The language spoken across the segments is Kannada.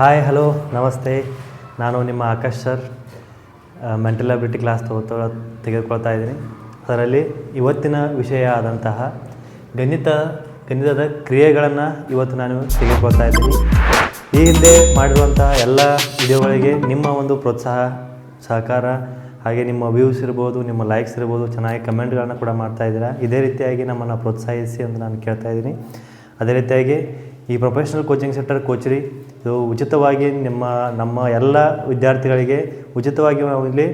ಹಾಯ್ ಹಲೋ ನಮಸ್ತೆ. ನಾನು ನಿಮ್ಮ Akash sir mental ability class ತೆಗೆದುಕೊಳ್ತಾ ಇದ್ದೀನಿ. ಅದರಲ್ಲಿ ಇವತ್ತಿನ ವಿಷಯ ಆದಂತಹ ಗಣಿತದ ಕ್ರಿಯೆಗಳನ್ನು ಇವತ್ತು ನಾನು ತೆಗೆದುಕೊಳ್ತಾ ಇದ್ದೀನಿ. ಈ ಹಿಂದೆ ಮಾಡಿರುವಂಥ ಎಲ್ಲ ವಿಡಿಯೋಗಳಿಗೆ ನಿಮ್ಮ ಒಂದು ಪ್ರೋತ್ಸಾಹ ಸಹಕಾರ ಹಾಗೆ ನಿಮ್ಮ ವ್ಯೂಸ್ ಇರ್ಬೋದು, ನಿಮ್ಮ ಲೈಕ್ಸ್ ಇರ್ಬೋದು, ಚೆನ್ನಾಗಿ ಕಮೆಂಟ್ಗಳನ್ನು ಕೂಡ ಮಾಡ್ತಾಯಿದ್ದೀರಾ. ಇದೇ ರೀತಿಯಾಗಿ ನಮ್ಮನ್ನು ಪ್ರೋತ್ಸಾಹಿಸಿ ಅಂತ ನಾನು ಕೇಳ್ತಾ ಇದ್ದೀನಿ. ಅದೇ ರೀತಿಯಾಗಿ ಈ ಪ್ರೊಫೆಷ್ನಲ್ ಕೋಚಿಂಗ್ ಸೆಂಟರ್ ಕೋಚರಿ ಇದು ಉಚಿತವಾಗಿ ನಮ್ಮ ಎಲ್ಲ ವಿದ್ಯಾರ್ಥಿಗಳಿಗೆ ಉಚಿತವಾಗಿ ನಾವು ಇಲ್ಲಿ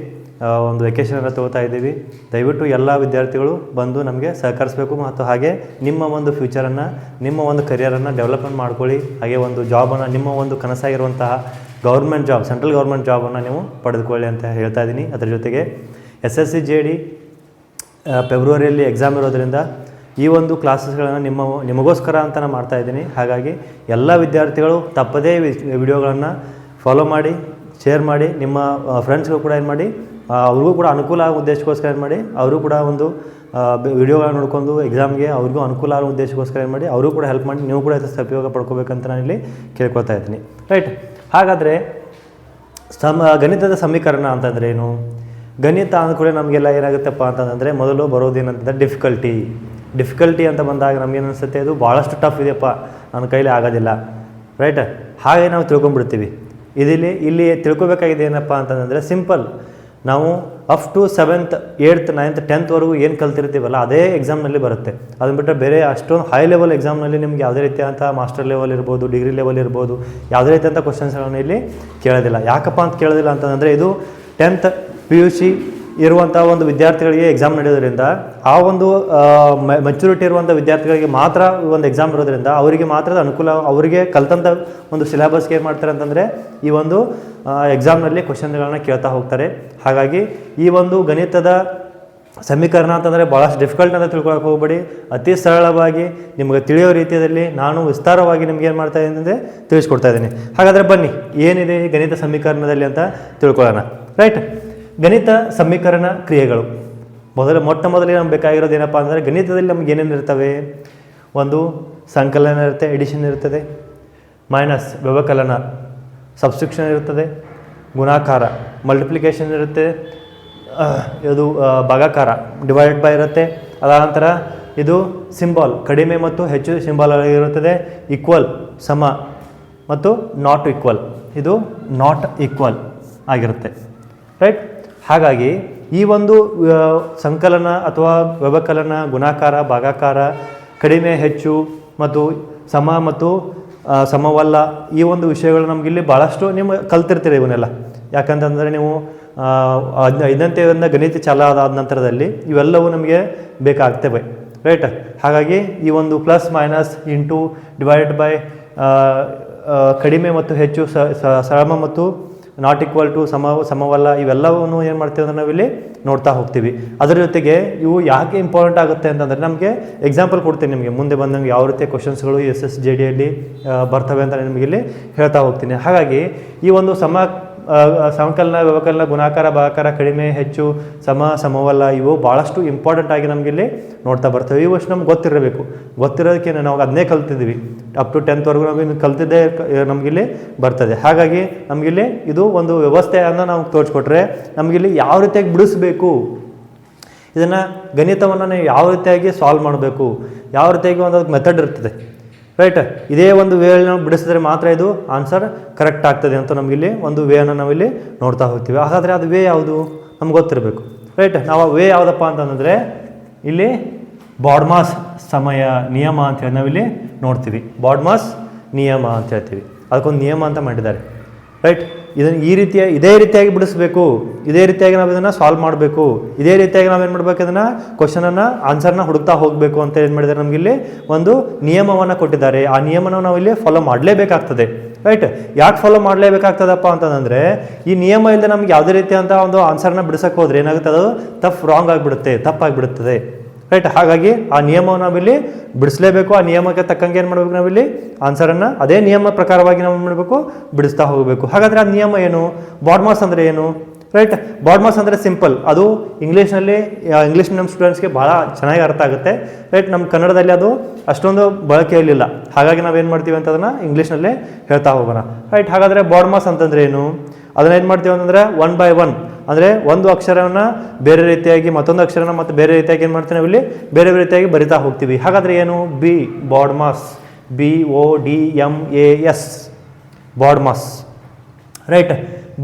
ಒಂದು ವೆಕೇಷನನ್ನು ತೊಗೋತಾ ಇದ್ದೀವಿ. ದಯವಿಟ್ಟು ಎಲ್ಲ ವಿದ್ಯಾರ್ಥಿಗಳು ಬಂದು ನಮಗೆ ಸಹಕರಿಸಬೇಕು ಮತ್ತು ಹಾಗೆ ನಿಮ್ಮ ಒಂದು ಫ್ಯೂಚರನ್ನು, ನಿಮ್ಮ ಒಂದು ಕರಿಯರನ್ನು ಡೆವಲಪ್ಮೆಂಟ್ ಮಾಡ್ಕೊಳ್ಳಿ. ಹಾಗೆ ಒಂದು ಜಾಬನ್ನು, ನಿಮ್ಮ ಒಂದು ಕನಸಾಗಿರುವಂತಹ ಗೌರ್ಮೆಂಟ್ ಜಾಬ್, ಸೆಂಟ್ರಲ್ ಗೌರ್ಮೆಂಟ್ ಜಾಬನ್ನು ನೀವು ಪಡೆದುಕೊಳ್ಳಿ ಅಂತ ಹೇಳ್ತಾ ಇದ್ದೀನಿ. ಅದರ ಜೊತೆಗೆ SSC JD ಫೆಬ್ರವರಿಯಲ್ಲಿ ಎಕ್ಸಾಮ್ ಇರೋದರಿಂದ ಈ ಒಂದು ಕ್ಲಾಸಸ್ಗಳನ್ನು ನಿಮಗೋಸ್ಕರ ಅಂತ ನಾನು ಮಾಡ್ತಾಯಿದ್ದೀನಿ. ಹಾಗಾಗಿ ಎಲ್ಲ ವಿದ್ಯಾರ್ಥಿಗಳು ತಪ್ಪದೇ ವಿಡಿಯೋಗಳನ್ನು ಫಾಲೋ ಮಾಡಿ, ಶೇರ್ ಮಾಡಿ, ನಿಮ್ಮ ಫ್ರೆಂಡ್ಸ್ಗಳು ಕೂಡ ಏನು ಮಾಡಿ, ಅವ್ರಿಗೂ ಕೂಡ ಅನುಕೂಲ ಆಗೋ ಉದ್ದೇಶಕ್ಕೋಸ್ಕರ ಏನು ಮಾಡಿ, ಅವರು ಕೂಡ ಒಂದು ವಿಡಿಯೋಗಳನ್ನ ನೋಡ್ಕೊಂಡು ಎಕ್ಸಾಮ್ಗೆ ಅವ್ರಿಗೂ ಅನುಕೂಲ ಆಗೋ ಉದ್ದೇಶಕ್ಕೋಸ್ಕರ ಏನು ಮಾಡಿ, ಅವರು ಕೂಡ ಹೆಲ್ಪ್ ಮಾಡಿ, ನೀವು ಕೂಡ ಇದರ ಉಪಯೋಗ ಪಡ್ಕೋಬೇಕಂತ ನಾನಿಲ್ಲಿ ಕೇಳ್ಕೊಳ್ತಾ ಇದ್ದೀನಿ. ರೈಟ್. ಹಾಗಾದರೆ ಗಣಿತದ ಸಮೀಕರಣ ಅಂತಂದರೆ ಏನು? ಗಣಿತ ಅಂದ್ಕೂಡಲೇ ನಮಗೆಲ್ಲ ಏನಾಗುತ್ತಪ್ಪ ಅಂತಂದರೆ ಮೊದಲು ಬರೋದೇನಂತಂದರೆ ಡಿಫಿಕಲ್ಟಿ ಅಂತ ಬಂದಾಗ ನಮಗೇನು ಅನಿಸುತ್ತೆ, ಅದು ಭಾಳಷ್ಟು ಟಫ್ ಇದೆಯಪ್ಪ, ನನ್ನ ಕೈಲಿ ಆಗೋದಿಲ್ಲ. ರೈಟ್. ಹಾಗೆ ನಾವು ತಿಳ್ಕೊಂಡ್ಬಿಡ್ತೀವಿ. ಇಲ್ಲಿ ತಿಳ್ಕೊಬೇಕಾಗಿದೆ ಏನಪ್ಪ ಅಂತಂದರೆ ಸಿಂಪಲ್. ನಾವು up to 7th 8th 9th 10th ಏನು ಕಲ್ತಿರ್ತೀವಲ್ಲ ಅದೇ ಎಕ್ಸಾಮ್ನಲ್ಲಿ ಬರುತ್ತೆ. ಅದನ್ನು ಬಿಟ್ಟರೆ ಬೇರೆ ಅಷ್ಟೊಂದು ಹೈ ಲೆವೆಲ್ ಎಕ್ಸಾಮ್ನಲ್ಲಿ ನಿಮ್ಗೆ ಯಾವುದೇ ರೀತಿಯಾದಂಥ ಮಾಸ್ಟರ್ ಲೆವೆಲ್ ಇರ್ಬೋದು, ಡಿಗ್ರಿ ಲೆವೆಲ್ ಇರ್ಬೋದು, ಯಾವುದೇ ರೀತಿಯಂಥ ಕ್ವಶನ್ಸ್ಗಳನ್ನು ಇಲ್ಲಿ ಕೇಳೋದಿಲ್ಲ. ಯಾಕಪ್ಪ ಅಂತ ಕೇಳೋದಿಲ್ಲ ಅಂತಂದರೆ ಇದು 10th PUC ಇರುವಂಥ ಒಂದು ವಿದ್ಯಾರ್ಥಿಗಳಿಗೆ ಎಕ್ಸಾಮ್ ನಡೆಯೋದ್ರಿಂದ, ಆ ಒಂದು ಮೆಚುರಿಟಿ ಇರುವಂಥ ವಿದ್ಯಾರ್ಥಿಗಳಿಗೆ ಮಾತ್ರ ಒಂದು ಎಕ್ಸಾಮ್ ಇರೋದ್ರಿಂದ ಅವರಿಗೆ ಮಾತ್ರ ಅನುಕೂಲ. ಅವರಿಗೆ ಕಲ್ತಂಥ ಒಂದು ಸಿಲೆಬಸ್ಗೆ ಏನು ಮಾಡ್ತಾರೆ ಅಂತಂದರೆ ಈ ಒಂದು ಎಕ್ಸಾಮ್ನಲ್ಲಿ ಕ್ವಶನ್ಗಳನ್ನು ಕೇಳ್ತಾ ಹೋಗ್ತಾರೆ. ಹಾಗಾಗಿ ಈ ಒಂದು ಗಣಿತದ ಸಮೀಕರಣ ಅಂತಂದರೆ ಭಾಳಷ್ಟು ಡಿಫಿಕಲ್ಟ್ ಅಂತ ತಿಳ್ಕೊಳಕ್ಕೆ ಹೋಗಬೇಡಿ. ಅತಿ ಸರಳವಾಗಿ ನಿಮಗೆ ತಿಳಿಯೋ ರೀತಿಯಲ್ಲಿ ನಾನು ವಿಸ್ತಾರವಾಗಿ ನಿಮ್ಗೆ ಏನು ಮಾಡ್ತಾ ಇದ್ದೀನಿ ಅಂದರೆ ತಿಳಿಸ್ಕೊಡ್ತಾ ಇದ್ದೀನಿ. ಹಾಗಾದರೆ ಬನ್ನಿ, ಏನಿದೆ ಈ ಗಣಿತ ಸಮೀಕರಣದಲ್ಲಿ ಅಂತ ತಿಳ್ಕೊಳ್ಳೋಣ. ರೈಟ್. ಗಣಿತ ಸಮೀಕರಣ ಕ್ರಿಯೆಗಳು ಮೊಟ್ಟ ಮೊದಲಿಗೆ ನಮ್ಗೆ ಬೇಕಾಗಿರೋದು ಏನಪ್ಪ ಅಂದರೆ, ಗಣಿತದಲ್ಲಿ ನಮ್ಗೆ ಏನೇನು ಇರ್ತವೆ? ಒಂದು ಸಂಕಲನ ಇರುತ್ತೆ, ಎಡಿಷನ್ ಇರ್ತದೆ, ಮೈನಸ್ ವ್ಯವಕಲನ, ಸಬ್ಸ್ಟ್ರಿಕ್ಷನ್ ಇರ್ತದೆ, ಗುಣಾಕಾರ ಮಲ್ಟಿಪ್ಲಿಕೇಶನ್ ಇರುತ್ತೆ, ಇದು ಭಾಗಾಕಾರ ಡಿವೈಡೆಡ್ ಬೈ ಇರುತ್ತೆ. ಅದಾದ ನಂತರ ಇದು ಸಿಂಬಾಲ್ ಕಡಿಮೆ ಮತ್ತು ಹೆಚ್ಚು ಸಿಂಬಾಲ್ ಇರುತ್ತದೆ, ಈಕ್ವಲ್ ಸಮ ಮತ್ತು ನಾಟ್ ಈಕ್ವಲ್, ಇದು ನಾಟ್ ಈಕ್ವಲ್ ಆಗಿರುತ್ತೆ. ರೈಟ್. ಹಾಗಾಗಿ ಈ ಒಂದು ಸಂಕಲನ ಅಥವಾ ವ್ಯವಕಲನ, ಗುಣಾಕಾರ, ಭಾಗಾಕಾರ, ಕಡಿಮೆ ಹೆಚ್ಚು ಮತ್ತು ಸಮ ಮತ್ತು ಸಮವಲ್ಲ, ಈ ಒಂದು ವಿಷಯಗಳು ನಮಗಿಲ್ಲಿ ಭಾಳಷ್ಟು ನೀವು ಕಲ್ತಿರ್ತೀರಿ ಇವನ್ನೆಲ್ಲ. ಯಾಕಂತಂದರೆ ನೀವು 5ನೇ ಗಣಿತ ಚಾಲ ಆದ ನಂತರದಲ್ಲಿ ಇವೆಲ್ಲವೂ ನಮಗೆ ಬೇಕಾಗ್ತವೆ. ರೈಟ್. ಹಾಗಾಗಿ ಈ ಒಂದು plus minus into divided by, ಕಡಿಮೆ ಮತ್ತು ಹೆಚ್ಚು, ಸಮ ಮತ್ತು ನಾಟ್ ಈಕ್ವಲ್ ಟು, ಸಮವಲ್ಲ, ಇವೆಲ್ಲವೂ ಏನು ಮಾಡ್ತೀವಿ ಅಂದರೆ ನಾವಿಲ್ಲಿ ನೋಡ್ತಾ ಹೋಗ್ತೀವಿ. ಅದರ ಜೊತೆಗೆ ಇವು ಯಾಕೆ ಇಂಪಾರ್ಟೆಂಟ್ ಆಗುತ್ತೆ ಅಂತಂದರೆ, ನಮಗೆ ಎಕ್ಸಾಂಪಲ್ ಕೊಡ್ತೀನಿ ನಿಮಗೆ ಮುಂದೆ ಬಂದಂಗೆ ಯಾವ ರೀತಿಯ ಕ್ವಶನ್ಸ್ಗಳು SSC JDಯಲ್ಲಿ ಬರ್ತವೆ ಅಂತ ನಿಮಗೆ ಇಲ್ಲಿ ಹೇಳ್ತಾ ಹೋಗ್ತೀನಿ. ಹಾಗಾಗಿ ಈ ಒಂದು ಸಂಕಲನ, ವ್ಯವಕಲನ, ಗುಣಾಕಾರ, ಭಾಗಾಕಾರ, ಕಡಿಮೆ ಹೆಚ್ಚು, ಸಮವಲ್ಲ, ಇವು ಭಾಳಷ್ಟು ಇಂಪಾರ್ಟೆಂಟ್ ಆಗಿ ನಮಗಿಲ್ಲಿ ನೋಡ್ತಾ ಬರ್ತವೆ. ಇವಷ್ಟು ನಮ್ಗೆ ಗೊತ್ತಿರೋದಕ್ಕೆ ನಾವು ಅದನ್ನೇ ಕಲ್ತಿದ್ವಿ. ಅಪ್ ಟು 10th ನಾವು ಇನ್ನು ಕಲ್ತಿದ್ದೇ ನಮಗಿಲ್ಲಿ ಬರ್ತದೆ. ಹಾಗಾಗಿ ನಮಗಿಲ್ಲಿ ಇದು ಒಂದು ವ್ಯವಸ್ಥೆಯನ್ನು ನಾವು ತೋರಿಸ್ಕೊಟ್ರೆ ನಮಗಿಲ್ಲಿ ಯಾವ ರೀತಿಯಾಗಿ ಬಿಡಿಸ್ಬೇಕು, ಇದನ್ನು ಗಣಿತವನ್ನು ನೀವು ಯಾವ ರೀತಿಯಾಗಿ ಸಾಲ್ವ್ ಮಾಡಬೇಕು, ಯಾವ ರೀತಿಯಾಗಿ ಒಂದು ಮೆಥಡ್ ಇರ್ತದೆ. ರೈಟ್. ಇದೇ ಒಂದು ವೇಯಲ್ಲಿ ನಾವು ಬಿಡಿಸಿದ್ರೆ ಮಾತ್ರ ಇದು ಆನ್ಸರ್ ಕರೆಕ್ಟ್ ಆಗ್ತದೆ ಅಂತ ನಮಗಿಲ್ಲಿ ಒಂದು ವೇಯನ್ನು ನಾವಿಲ್ಲಿ ನೋಡ್ತಾ ಹೋಗ್ತೀವಿ. ಹಾಗಾದರೆ ಅದು ವೇ ಯಾವುದು ನಮ್ಗೆ ಗೊತ್ತಿರಬೇಕು. ರೈಟ್. ನಾವು ಆ ವೇ ಯಾವುದಪ್ಪ ಅಂತಂದರೆ ಇಲ್ಲಿ ಬಾಡ್ಮಾಸ್ ಸಮಯ ನಿಯಮ ಅಂತೇಳಿ ನಾವಿಲ್ಲಿ ನೋಡ್ತೀವಿ. ಬಾಡ್ಮಾಸ್ ನಿಯಮ ಅಂತ ಹೇಳ್ತೀವಿ. ಅದಕ್ಕೊಂದು ನಿಯಮ ಅಂತ ಮಾಡಿದ್ದಾರೆ. ರೈಟ್. ಇದನ್ನು ಇದೇ ರೀತಿಯಾಗಿ ಬಿಡಿಸ್ಬೇಕು, ಇದೇ ರೀತಿಯಾಗಿ ನಾವು ಇದನ್ನು ಸಾಲ್ವ್ ಮಾಡಬೇಕು, ಇದೇ ರೀತಿಯಾಗಿ ನಾವೇನು ಮಾಡಬೇಕು, ಇದನ್ನು ಕ್ವಶನನ್ನು ಆನ್ಸರ್ನ ಹುಡುಕ್ತಾ ಹೋಗಬೇಕು ಅಂತ ಏನು ಮಾಡಿದ್ದಾರೆ, ನಮಗಿಲ್ಲಿ ಒಂದು ನಿಯಮವನ್ನು ಕೊಟ್ಟಿದ್ದಾರೆ. ಆ ನಿಯಮನ ನಾವಿಲ್ಲಿ ಫಾಲೋ ಮಾಡಲೇಬೇಕಾಗ್ತದೆ. ರೈಟ್. ಯಾಕೆ ಫಾಲೋ ಮಾಡಲೇಬೇಕಾಗ್ತದಪ್ಪ ಅಂತಂದರೆ, ಈ ನಿಯಮ ಇಲ್ಲದೆ ನಮ್ಗೆ ಯಾವುದೇ ರೀತಿಯಂಥ ಒಂದು ಆನ್ಸರ್ನ ಬಿಡಿಸೋಕೆ ಹೋದರೆ ಏನಾಗುತ್ತೆ, ಅದು ತಪ್ಪಾಗಿಬಿಡುತ್ತದೆ. ರೈಟ್. ಹಾಗಾಗಿ ಆ ನಿಯಮವನ್ನು ನಾವಿಲ್ಲಿ ಬಿಡಿಸಲೇಬೇಕು. ಆ ನಿಯಮಕ್ಕೆ ತಕ್ಕಂಗೆ ಏನು ಮಾಡಬೇಕು, ನಾವಿಲ್ಲಿ ಆನ್ಸರನ್ನು ಅದೇ ನಿಯಮ ಪ್ರಕಾರವಾಗಿ ನಾವು ಮಾಡಬೇಕು, ಬಿಡಿಸ್ತಾ ಹೋಗಬೇಕು. ಹಾಗಾದರೆ ಆ ನಿಯಮ ಏನು? ಬಾಡ್ಮಾಸ್ ಅಂದರೆ ಏನು? ರೈಟ್. ಬಾಡ್ ಮಾಸ್ ಅಂದರೆ ಸಿಂಪಲ್, ಅದು ಇಂಗ್ಲೀಷ್ನಲ್ಲಿ ಇಂಗ್ಲೀಷ್ ಮೀಡಿಯಂ ಸ್ಟೂಡೆಂಟ್ಸ್ಗೆ ಭಾಳ ಚೆನ್ನಾಗಿ ಅರ್ಥ ಆಗುತ್ತೆ. ರೈಟ್. ನಮ್ಮ ಕನ್ನಡದಲ್ಲಿ ಅದು ಅಷ್ಟೊಂದು ಬಳಕೆಯಲ್ಲಿಲ್ಲ, ಹಾಗಾಗಿ ನಾವೇನು ಮಾಡ್ತೀವಿ ಅಂತ ಅದನ್ನು ಇಂಗ್ಲೀಷ್ನಲ್ಲೇ ಹೇಳ್ತಾ ಹೋಗೋಣ. ರೈಟ್. ಹಾಗಾದರೆ ಬಾಡ್ ಮಾಸ್ ಅಂತಂದರೆ ಏನು? ಅದನ್ನ ಏನು ಮಾಡ್ತೀವಿ ಅಂತಂದರೆ 1 by 1 ಅಂದರೆ ಒಂದು ಅಕ್ಷರವನ್ನು ಬೇರೆ ರೀತಿಯಾಗಿ ಮತ್ತೊಂದು ಅಕ್ಷರನ ಮತ್ತು ಬೇರೆ ರೀತಿಯಾಗಿ ಏನು ಮಾಡ್ತೀವಿ ನಾವಿಲ್ಲಿ ಬೇರೆ ಬೇರೆ ರೀತಿಯಾಗಿ ಬರಿತಾ ಹೋಗ್ತೀವಿ. ಹಾಗಾದರೆ ಏನು? ಬಿ ಬಾಡ್ ಮಾಸ್, BODMAS ಬಾಡ್ ಮಾಸ್. ರೈಟ್.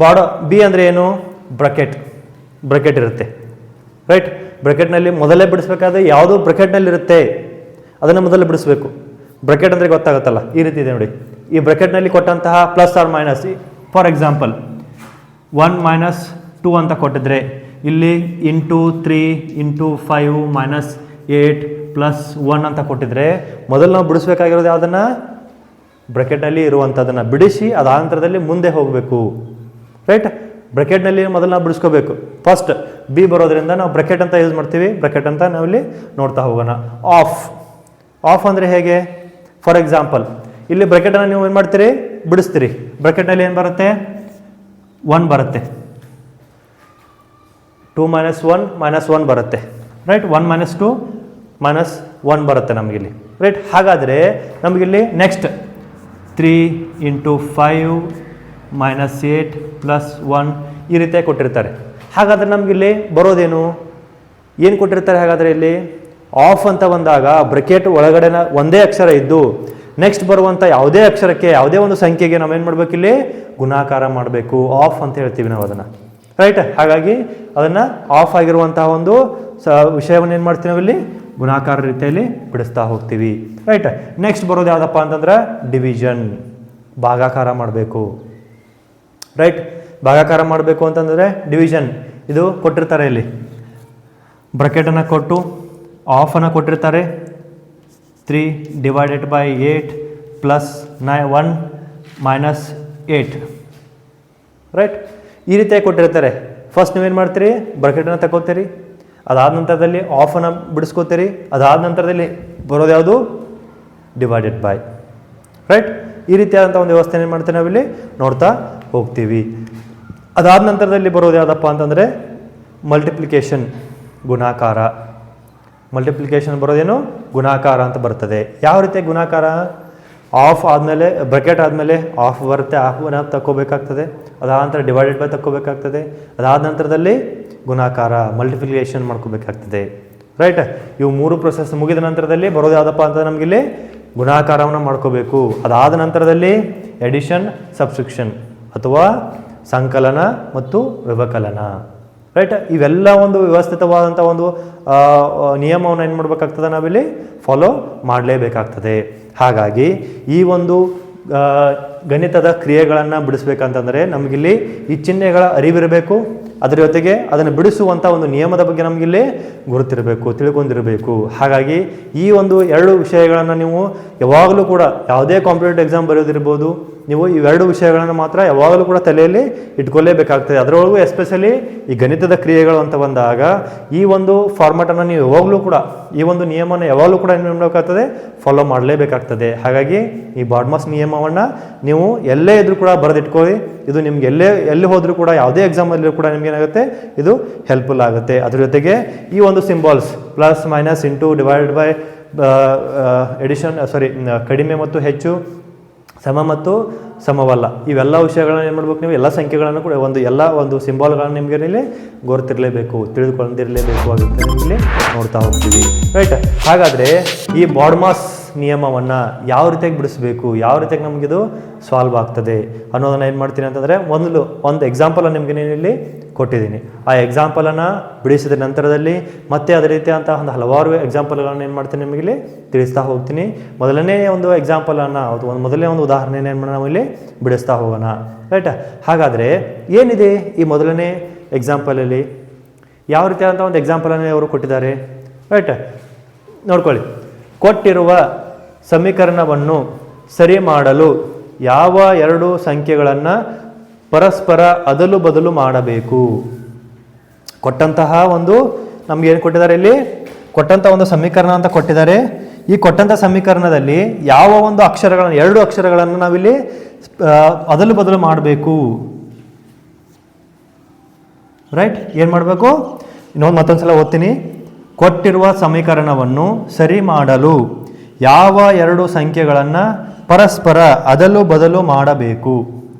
ಬಿ ಅಂದರೆ ಏನು? ಬ್ರಕೆಟ್ ಇರುತ್ತೆ. ರೈಟ್. ಬ್ರಕೆಟ್ನಲ್ಲಿ ಮೊದಲೇ ಬಿಡಿಸ್ಬೇಕಾದ್ರೆ ಯಾವುದು ಬ್ರಕೆಟ್ನಲ್ಲಿ ಇರುತ್ತೆ ಅದನ್ನು ಮೊದಲೇ ಬಿಡಿಸ್ಬೇಕು. ಬ್ರಕೆಟ್ ಅಂದರೆ ಗೊತ್ತಾಗುತ್ತಲ್ಲ, ಈ ರೀತಿ ಇದೆ ನೋಡಿ. ಈ ಬ್ರಕೆಟ್ನಲ್ಲಿ ಕೊಟ್ಟಂತಹ plus or minus, for example 1 - 2 ಅಂತ ಕೊಟ್ಟಿದ್ರೆ ಇಲ್ಲಿ ಇಂಟು 3 × 5 - 8 + 1 ಅಂತ ಕೊಟ್ಟಿದ್ರೆ ಮೊದಲು ನಾವು ಬಿಡಿಸ್ಬೇಕಾಗಿರೋದು ಯಾವುದನ್ನು? ಬ್ರಕೆಟ್ನಲ್ಲಿ ಇರುವಂಥದ್ದನ್ನು ಬಿಡಿಸಿ ಅದಾದ ನಂತರದಲ್ಲಿ ಮುಂದೆ ಹೋಗಬೇಕು. ರೈಟ್. ಬ್ರಕೆಟ್ನಲ್ಲಿ ಮೊದಲು ನಾವು ಬಿಡಿಸ್ಕೋಬೇಕು. ಫಸ್ಟ್ ಬಿ ಬರೋದ್ರಿಂದ ನಾವು ಬ್ರಕೆಟ್ ಅಂತ ಯೂಸ್ ಮಾಡ್ತೀವಿ. ಬ್ರಕೆಟ್ ಅಂತ ನಾವಿಲ್ಲಿ ನೋಡ್ತಾ ಹೋಗೋಣ. ಆಫ್ ಅಂದರೆ ಹೇಗೆ? ಫಾರ್ ಎಕ್ಸಾಂಪಲ್ ಇಲ್ಲಿ ಬ್ರಕೆಟನ್ನು ನೀವು ಏನು ಮಾಡ್ತೀರಿ? ಬಿಡಿಸ್ತೀರಿ. ಬ್ರಕೆಟ್ನಲ್ಲಿ ಏನು ಬರುತ್ತೆ? 1 ಬರುತ್ತೆ. 2 - 1 - 1 ಬರುತ್ತೆ. ರೈಟ್. 1 - 2 - 1 ಬರುತ್ತೆ ನಮಗಿಲ್ಲಿ. ರೈಟ್. ಹಾಗಾದರೆ ನಮಗಿಲ್ಲಿ ನೆಕ್ಸ್ಟ್ 3 × 5 - 8 + 1 ಈ ರೀತಿಯಾಗಿ ಕೊಟ್ಟಿರ್ತಾರೆ. ಹಾಗಾದರೆ ನಮಗಿಲ್ಲಿ ಬರೋದೇನು? ಏನು ಕೊಟ್ಟಿರ್ತಾರೆ? ಹಾಗಾದರೆ ಇಲ್ಲಿ ಆಫ್ ಅಂತ ಬಂದಾಗ ಬ್ರಕೆಟ್ ಒಳಗಡೆ ಒಂದೇ ಅಕ್ಷರ ಇದ್ದು ನೆಕ್ಸ್ಟ್ ಬರುವಂಥ ಯಾವುದೇ ಅಕ್ಷರಕ್ಕೆ ಯಾವುದೇ ಒಂದು ಸಂಖ್ಯೆಗೆ ನಾವೇನು ಮಾಡಬೇಕಿಲ್ಲಿ? ಗುಣಾಕಾರ ಮಾಡಬೇಕು. ಆಫ್ ಅಂತ ಹೇಳ್ತೀವಿ ನಾವು ಅದನ್ನು. ರೈಟ್. ಹಾಗಾಗಿ ಅದನ್ನು ಆಫ್ ಆಗಿರುವಂತಹ ಒಂದು ವಿಷಯವನ್ನು ಏನು ಮಾಡ್ತೀವಿ ನಾವಿಲ್ಲಿ? ಗುಣಾಕಾರ ರೀತಿಯಲ್ಲಿ ಬಿಡಿಸ್ತಾ ಹೋಗ್ತೀವಿ. ರೈಟ್. ನೆಕ್ಸ್ಟ್ ಬರೋದು ಯಾವುದಪ್ಪ ಅಂತಂದ್ರೆ ಡಿವಿಷನ್, ಭಾಗಾಕಾರ ಮಾಡಬೇಕು. ರೈಟ್. ಭಾಗಾಕಾರ ಮಾಡಬೇಕು ಅಂತಂದರೆ ಡಿವಿಷನ್ ಇದು ಕೊಟ್ಟಿರ್ತಾರೆ. ಇಲ್ಲಿ ಬ್ರಕೆಟನ್ನು ಕೊಟ್ಟು ಆಫನ್ನು ಕೊಟ್ಟಿರ್ತಾರೆ. 3 / 8 + 1 - 8. ರೈಟ್. ಈ ರೀತಿಯಾಗಿ ಕೊಟ್ಟಿರ್ತಾರೆ. ಫಸ್ಟ್ ನೀವೇನು ಮಾಡ್ತೀರಿ? ಬ್ರಕೆಟನ್ನು ತಗೋತೀರಿ. ಅದಾದ ನಂತರದಲ್ಲಿ ಆಫನ್ನು ಬಿಡಿಸ್ಕೋತೀರಿ. ಅದಾದ ನಂತರದಲ್ಲಿ ಬರೋದು ಯಾವುದು? Divided by. ರೈಟ್. ಈ ರೀತಿಯಾದಂಥ ಒಂದು ವ್ಯವಸ್ಥೆ ಏನು ಮಾಡ್ತೀವಿ ನಾವಿಲ್ಲಿ ನೋಡ್ತಾ ಹೋಗ್ತೀವಿ. ಅದಾದ ನಂತರದಲ್ಲಿ ಬರೋದು ಯಾವುದಪ್ಪ ಅಂತಂದರೆ ಮಲ್ಟಿಪ್ಲಿಕೇಶನ್, ಗುಣಾಕಾರ. ಮಲ್ಟಿಪ್ಲಿಕೇಶನ್ ಬರೋದೇನು? ಗುಣಾಕಾರ ಅಂತ ಬರ್ತದೆ. ಯಾವ ರೀತಿಯ ಗುಣಾಕಾರ? ಆಫ್ ಆದಮೇಲೆ ಬ್ರಕೆಟ್ ಆದಮೇಲೆ ಆಫ್ ಬರುತ್ತೆ, ಆಫ್ನ ತಗೋಬೇಕಾಗ್ತದೆ. ಅದಾದ ನಂತರ ಡಿವೈಡೆಡ್ ಬೈ ತಗೋಬೇಕಾಗ್ತದೆ. ಅದಾದ ನಂತರದಲ್ಲಿ ಗುಣಾಕಾರ ಮಲ್ಟಿಪ್ಲಿಕೇಶನ್ ಮಾಡ್ಕೋಬೇಕಾಗ್ತದೆ. ರೈಟ್. ಇವು 3 ಪ್ರೊಸೆಸ್ ಮುಗಿದ ನಂತರದಲ್ಲಿ ಬರೋದು ಯಾವುದಪ್ಪ ಅಂತ ನಮಗಿಲ್ಲಿ ಗುಣಾಕಾರವನ್ನು ಮಾಡ್ಕೋಬೇಕು. ಅದಾದ ನಂತರದಲ್ಲಿ ಎಡಿಷನ್, ಸಬ್ಸ್ಟ್ರಕ್ಷನ್ ಅಥವಾ ಸಂಕಲನ ಮತ್ತು ವ್ಯವಕಲನ. ರೈಟ್. ಇವೆಲ್ಲ ಒಂದು ವ್ಯವಸ್ಥಿತವಾದಂಥ ಒಂದು ನಿಯಮವನ್ನು ಏನು ಮಾಡಬೇಕಾಗ್ತದೆ ನಾವಿಲ್ಲಿ ಫಾಲೋ ಮಾಡಲೇಬೇಕಾಗ್ತದೆ. ಹಾಗಾಗಿ ಈ ಒಂದು ಗಣಿತದ ಕ್ರಿಯೆಗಳನ್ನು ಬಿಡಿಸ್ಬೇಕಂತಂದರೆ ನಮಗಿಲ್ಲಿ ಈ ಚಿಹ್ನೆಗಳ ಅರಿವಿರಬೇಕು. ಅದರ ಜೊತೆಗೆ ಅದನ್ನು ಬಿಡಿಸುವಂಥ ಒಂದು ನಿಯಮದ ಬಗ್ಗೆ ನಮಗಿಲ್ಲಿ ಗುರುತಿರಬೇಕು, ತಿಳ್ಕೊಂಡಿರಬೇಕು. ಹಾಗಾಗಿ ಈ ಒಂದು 2 ವಿಷಯಗಳನ್ನು ನೀವು ಯಾವಾಗಲೂ ಕೂಡ ಯಾವುದೇ ಕಾಂಪಿಟೇಟಿವ್ ಎಕ್ಸಾಮ್ ಬರೆಯೋದಿರ್ಬೋದು, ನೀವು ಇವೆರಡು ವಿಷಯಗಳನ್ನು ಮಾತ್ರ ಯಾವಾಗಲೂ ಕೂಡ ತಲೆಯಲ್ಲಿ ಇಟ್ಕೊಳ್ಳೇಬೇಕಾಗ್ತದೆ. ಅದರೊಳಗೂ ಎಸ್ಪೆಷಲಿ ಈ ಗಣಿತದ ಕ್ರಿಯೆಗಳು ಅಂತ ಬಂದಾಗ ಈ ಒಂದು ಫಾರ್ಮ್ಯಾಟನ್ನು ನೀವು ಯಾವಾಗಲೂ ಕೂಡ ಈ ಒಂದು ನಿಯಮನ ಯಾವಾಗಲೂ ಕೂಡ ಏನು ಮಾಡಬೇಕಾಗ್ತದೆ? ಫಾಲೋ ಮಾಡಲೇಬೇಕಾಗ್ತದೆ. ಹಾಗಾಗಿ ಈ ಬಾಡ್ ಮಾಸ್ ನಿಯಮವನ್ನು ನೀವು ಎಲ್ಲೇ ಇದ್ರೂ ಕೂಡ ಬರೆದಿಟ್ಕೊಳ್ಳಿ. ಇದು ನಿಮ್ಗೆ ಎಲ್ಲಿ ಹೋದರೂ ಕೂಡ ಯಾವುದೇ ಎಕ್ಸಾಮಲ್ಲೂ ಕೂಡ ನಿಮ್ಗೆ ಏನಾಗುತ್ತೆ? ಇದು ಹೆಲ್ಪ್ಫುಲ್ ಆಗುತ್ತೆ. ಅದ್ರ ಜೊತೆಗೆ ಈ ಒಂದು symbols plus minus into divided by addition ಕಡಿಮೆ ಮತ್ತು ಹೆಚ್ಚು, ಸಮ ಮತ್ತು ಸಮವಲ್ಲ, ಇವೆಲ್ಲ ವಿಷಯಗಳನ್ನ ಏನು ಮಾಡ್ಬೇಕು? ನೀವು ಎಲ್ಲ ಸಂಖ್ಯೆಗಳನ್ನು ಕೂಡ ಎಲ್ಲ ಒಂದು ಸಿಂಬಾಲ್ಗಳನ್ನು ನಿಮಗೆ ಇಲ್ಲಿ ಗೊತ್ತಿರಲೇಬೇಕು, ತಿಳಿದುಕೊಂಡಿರಲೇಬೇಕು ಆಗುತ್ತೆ. ನಿಮಗೆ ನೋಡ್ತಾ ಹೋಗ್ತೀವಿ. ರೈಟ್. ಹಾಗಾದರೆ ಈ ಬಾಡ್ ಮಾಸ್ ನಿಯಮವನ್ನು ಯಾವ ರೀತಿಯಾಗಿ ಬಿಡಿಸ್ಬೇಕು, ಯಾವ ರೀತಿಯಾಗಿ ನಮಗಿದು ಸಾಲ್ವ್ ಆಗ್ತದೆ ಅನ್ನೋದನ್ನು ಏನು ಮಾಡ್ತೀನಿ ಅಂತಂದರೆ ಒಂದು ಎಕ್ಸಾಂಪಲನ್ನು ನಿಮಗೆ ನಾನು ಇಲ್ಲಿ ಕೊಟ್ಟಿದ್ದೀನಿ. ಆ ಎಕ್ಸಾಂಪಲನ್ನು ಬಿಡಿಸಿದ ನಂತರದಲ್ಲಿ ಮತ್ತೆ ಅದೇ ರೀತಿಯಾದಂಥ ಒಂದು ಹಲವಾರು ಎಕ್ಸಾಂಪಲ್ಗಳನ್ನು ಏನು ಮಾಡ್ತೀನಿ ನಿಮಗಿಲ್ಲಿ ತಿಳಿಸ್ತಾ ಹೋಗ್ತೀನಿ. ಮೊದಲನೇ ಒಂದು ಎಕ್ಸಾಂಪಲನ್ನು ಮೊದಲನೇ ಒಂದು ಉದಾಹರಣೆ ಏನು ಮಾಡೋಣ ನಾವು ಇಲ್ಲಿ ಬಿಡಿಸ್ತಾ ಹೋಗೋಣ. ರೈಟ್. ಹಾಗಾದರೆ ಏನಿದೆ ಈ ಮೊದಲನೇ ಎಕ್ಸಾಂಪಲಲ್ಲಿ? ಯಾವ ರೀತಿಯಾದಂಥ ಒಂದು ಎಕ್ಸಾಂಪಲನ್ನು ಅವರು ಕೊಟ್ಟಿದ್ದಾರೆ? ರೈಟ್. ನೋಡ್ಕೊಳ್ಳಿ. ಕೊಟ್ಟಿರುವ ಸಮೀಕರಣವನ್ನು ಸರಿ ಮಾಡಲು ಯಾವ 2 ಸಂಖ್ಯೆಗಳನ್ನು ಪರಸ್ಪರ ಅದಲು ಬದಲು ಮಾಡಬೇಕು? ಕೊಟ್ಟಂತಹ ಒಂದು ನಮ್ಗೆ ಏನು ಕೊಟ್ಟಿದ್ದಾರೆ? ಇಲ್ಲಿ ಕೊಟ್ಟಂಥ ಒಂದು ಸಮೀಕರಣ ಅಂತ ಕೊಟ್ಟಿದ್ದಾರೆ. ಈ ಕೊಟ್ಟಂಥ ಸಮೀಕರಣದಲ್ಲಿ ಯಾವ ಒಂದು ಅಕ್ಷರಗಳನ್ನು 2 ಅಕ್ಷರಗಳನ್ನು ನಾವಿಲ್ಲಿ ಅದಲು ಬದಲು ಮಾಡಬೇಕು. ರೈಟ್. ಏನು ಮಾಡಬೇಕು? ಇನ್ನೊಂದು ಮತ್ತೊಂದು ಸಲ ಓದ್ತೀನಿ. ಕೊಟ್ಟಿರುವ ಸಮೀಕರಣವನ್ನು ಸರಿ ಮಾಡಲು ಯಾವ ಎರಡು ಸಂಖ್ಯೆಗಳನ್ನು ಪರಸ್ಪರ ಅದಲು ಬದಲು ಮಾಡಬೇಕು